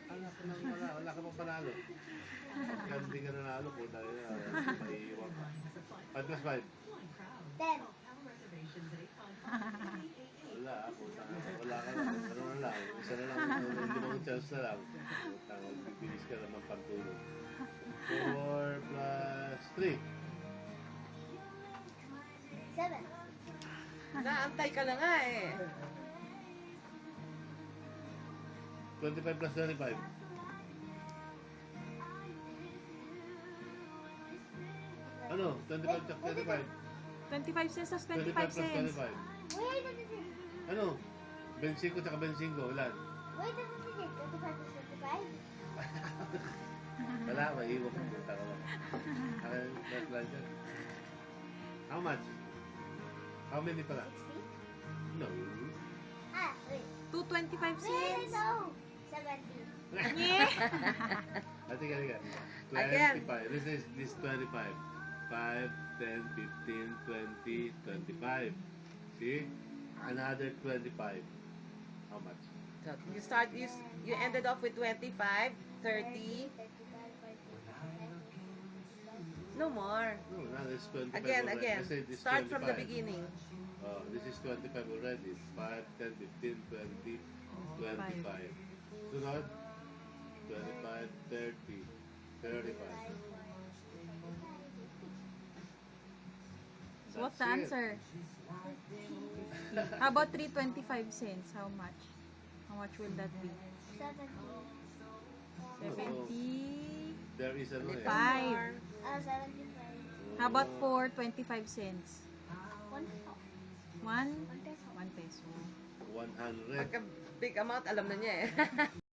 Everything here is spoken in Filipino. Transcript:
Wala ka pang panalo. Pagka hindi ka nanalo po dahil maiiwan ka. 5 plus 5. 10. Wala, wala ka lang. Ano na lang, isa na lang, 5 chance na lang. Magbibilis ka lang ng pagtulog. 4 plus 3. 7. Naantay ka na nga eh. 25 plus 25. Ano? 25 plus 25. 25 cents plus 25 25 plus cents. 25. Wait, Ano? 25 tsaka 25. Ilan? wait, 25 plus 25? Wala, maiiwan ka. Punta ka lang. Akin, plan dyan. How much? How many pala? 60? No. Wait. 225 Wait, cents. no. 70. Yeah. Tiga. Again. 25. This 25. 5, 10, 15, 20, 25. See? Another 25. How much? So, you ended off with 25, 30. 35, 40, 45, 50, 55. No more. No, now this 25 Again. already. Let's say this Start from the 25. beginning. This is 25 already. 5, 10, 15, 20, 25. Sunod? 25, 30, 35. So what's the That's it. answer? How about 325 cents? How much? How much will that be? 70. 70. There is a no. Little Five. more. 75. How about for 25 cents? 1 One? peso. 1 peso. 100. Pagka big amount, alam na niya eh.